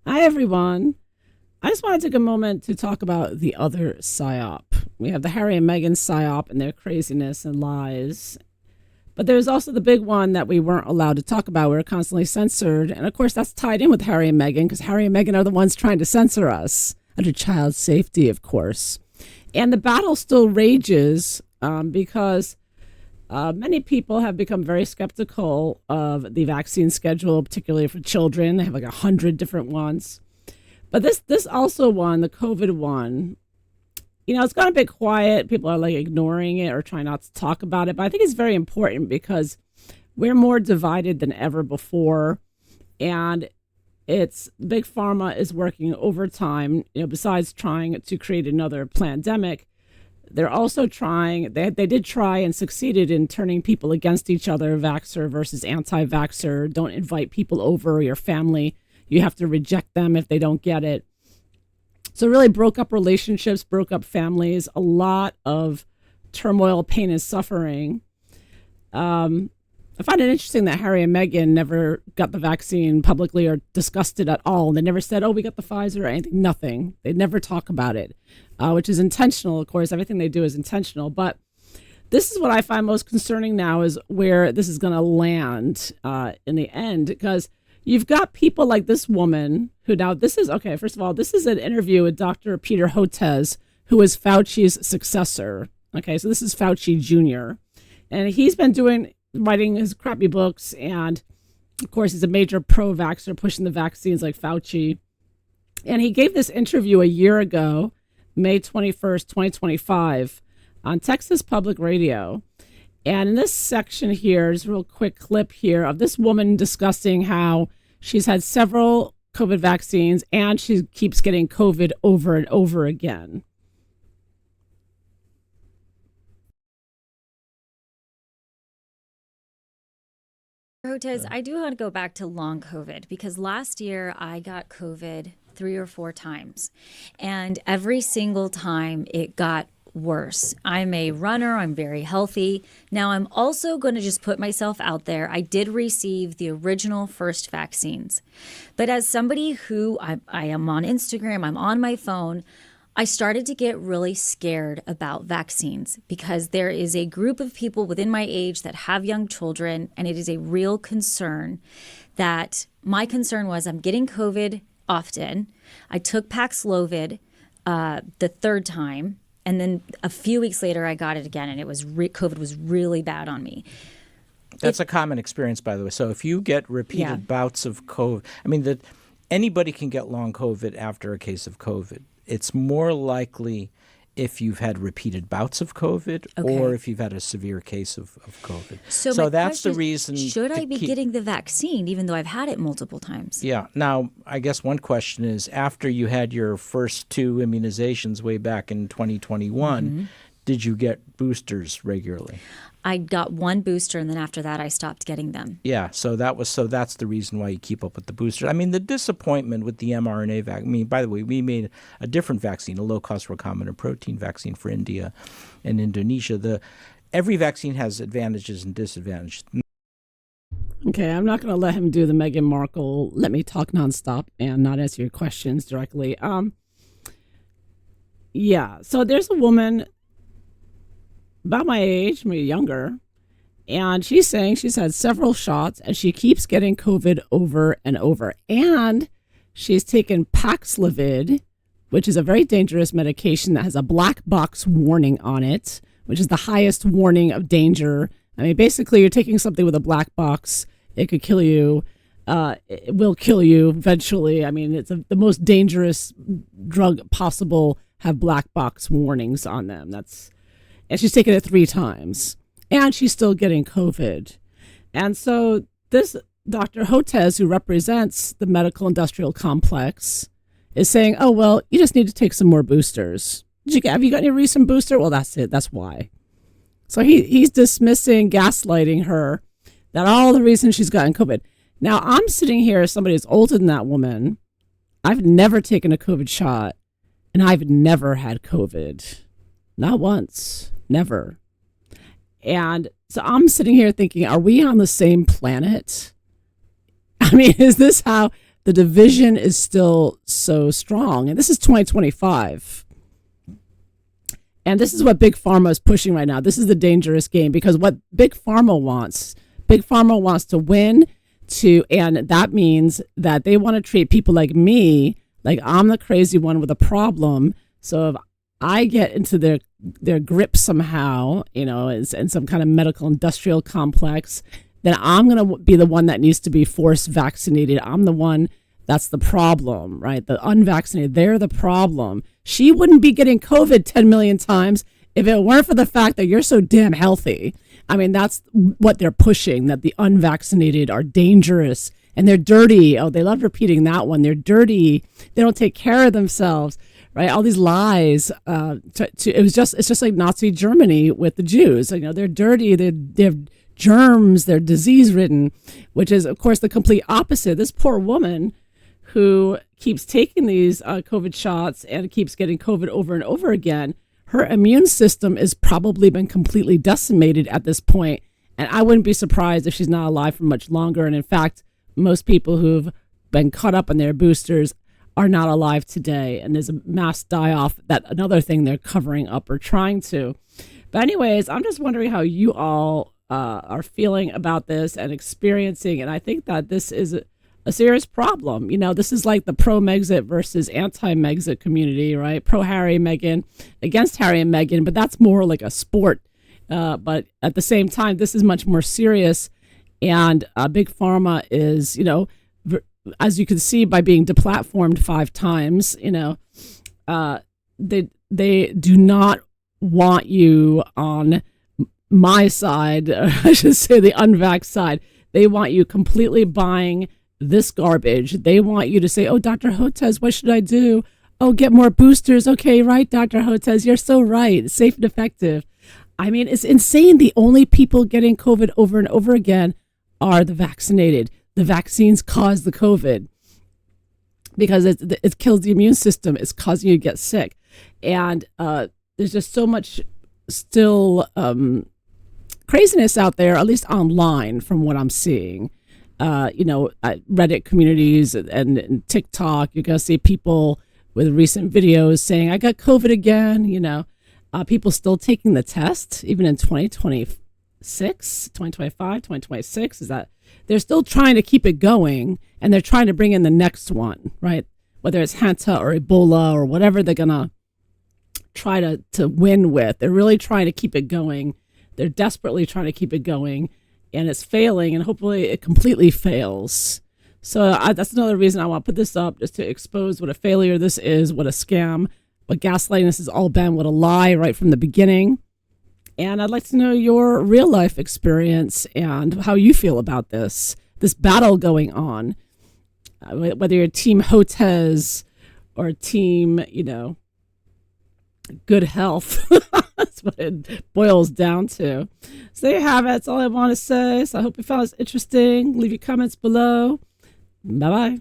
Hi, everyone. I just want to take a moment to talk about the other psyop. We have the Harry and Meghan psyop and their craziness and lies. But there's also the big one that we weren't allowed to talk about. We were constantly censored. And of course, that's tied in with Harry and Meghan because Harry and Meghan are the ones trying to censor us under child safety, of course. And the battle still rages because many people have become very skeptical of the vaccine schedule, particularly for children. They have like 100 different ones. But this also one, the COVID one, it's gone a bit quiet. People are like ignoring it or trying not to talk about it. But I think it's very important because we're more divided than ever before. And it's big pharma is working overtime, besides trying to create another pandemic. They're also trying, they did try and succeeded in turning people against each other, vaxxer versus anti-vaxxer. Don't invite people over, your family. You have to reject them if they don't get it. So it really broke up relationships, broke up families, a lot of turmoil, pain, and suffering. I find it interesting that Harry and Meghan never got the vaccine publicly or discussed it at all. They never said, oh, we got the Pfizer or anything, nothing. They never talk about it, which is intentional. Of course, everything they do is intentional. But this is what I find most concerning now is where this is going to land in the end, because you've got people like this woman who now this is, okay, first of all, this is an interview with Dr. Peter Hotez, who is Fauci's successor. Okay, so this is Fauci Jr. And he's been writing his crappy books. And of course, he's a major pro-vaxxer pushing the vaccines like Fauci. And he gave this interview a year ago, May 21st, 2025, on Texas Public Radio. And in this section here is a real quick clip here of this woman discussing how she's had several COVID vaccines and she keeps getting COVID over and over again. Hotez, I do want to go back to long COVID because last year I got COVID 3 or 4 times, and every single time it got worse. I'm a runner. I'm very healthy. Now I'm also going to just put myself out there. I did receive the original first vaccines, but as somebody who I am on Instagram, I'm on my phone, I started to get really scared about vaccines because there is a group of people within my age that have young children, and it is a real concern that my concern was I'm getting COVID often. I took Paxlovid the 3rd time, and then a few weeks later I got it again, and it was COVID was really bad on me. That's a common experience, by the way. So if you get repeated bouts of COVID, I mean, anybody can get long COVID after a case of COVID. It's more likely if you've had repeated bouts of COVID or if you've had a severe case of COVID. So that's the reason. Should I be getting the vaccine even though I've had it multiple times? Yeah. Now, I guess one question is, after you had your first 2 immunizations way back in 2021, did you get boosters regularly? I got 1 booster, and then after that, I stopped getting them. Yeah, so that's the reason why you keep up with the booster. I mean, the disappointment with the mRNA vaccine. I mean, by the way, we made a different vaccine, a low-cost recombinant protein vaccine for India and Indonesia. Every vaccine has advantages and disadvantages. Okay, I'm not going to let him do the Meghan Markle, let me talk nonstop and not answer your questions directly. Yeah, so there's a woman about my age, maybe younger, and she's saying she's had several shots and she keeps getting COVID over and over. And she's taken Paxlovid, which is a very dangerous medication that has a black box warning on it, which is the highest warning of danger. I mean, basically, you're taking something with a black box. It could kill you. It will kill you eventually. I mean, it's the most dangerous drug possible, have black box warnings on them. And she's taken it 3 times, and she's still getting COVID. And so this Dr. Hotez, who represents the medical industrial complex, is saying, oh, well, you just need to take some more boosters. Have you got any recent booster? Well, that's it. That's why. So he's dismissing, gaslighting her, that all the reasons she's gotten COVID. Now, I'm sitting here as somebody who's older than that woman. I've never taken a COVID shot, and I've never had COVID. Not once. Never. And so I'm sitting here thinking, are we on the same planet? I mean, is this how the division is still so strong. And this is 2025. And this is what Big Pharma is pushing right now. This is the dangerous game, because what Big Pharma wants to win, and that means that they want to treat people like me like I'm the crazy one with a problem. So if I get into their grip somehow, in some kind of medical industrial complex, then I'm going to be the one that needs to be forced vaccinated. I'm the one that's the problem, right? The unvaccinated, they're the problem. She wouldn't be getting COVID 10 million times if it weren't for the fact that you're so damn healthy. I mean, that's what they're pushing, that the unvaccinated are dangerous and they're dirty. Oh, they love repeating that one. They're dirty. They don't take care of themselves, right? All these lies. It's just like Nazi Germany with the Jews. They're dirty. They have germs. They're disease ridden, which is, of course, the complete opposite. This poor woman who keeps taking these COVID shots and keeps getting COVID over and over again, her immune system has probably been completely decimated at this point. And I wouldn't be surprised if she's not alive for much longer. And in fact, most people who've been caught up in their boosters are not alive today. And there's a mass die-off, that another thing they're covering up or trying to. But anyways, I'm just wondering how you all are feeling about this and experiencing. And I think that this is a serious problem. This is like the pro-Megxit versus anti-Megxit community, right? Pro-Harry, Meghan, against Harry and Meghan, but that's more like a sport. But at the same time, this is much more serious. And Big Pharma is, as you can see by being deplatformed 5 times, they do not want you on my side, or I should say the unvaxxed side. They want you completely buying this garbage. They want you to say, oh, Dr. Hotez, what should I do? Oh, get more boosters. Okay, right, Dr. Hotez, you're so right. It's safe and effective. I mean, it's insane. The only people getting COVID over and over again are the vaccinated. The vaccines cause the COVID because it kills the immune system. It's causing you to get sick. And there's just so much still craziness out there, at least online from what I'm seeing. Reddit communities and TikTok, you're going to see people with recent videos saying, I got COVID again, people still taking the test, even in 2026, 2025, 2026, is that they're still trying to keep it going, and they're trying to bring in the next one, right? Whether it's Hanta or Ebola or whatever they're going to try to win with. They're really trying to keep it going. They're desperately trying to keep it going. And it's failing, and hopefully it completely fails. So that's another reason I want to put this up, just to expose what a failure this is, what a scam, what gaslighting this has all been, what a lie right from the beginning. And I'd like to know your real life experience and how you feel about this battle going on, whether you're team Hotez or team, good health. That's what it boils down to. So there you have it. That's all I want to say. So I hope you found this interesting. Leave your comments below. Bye-bye.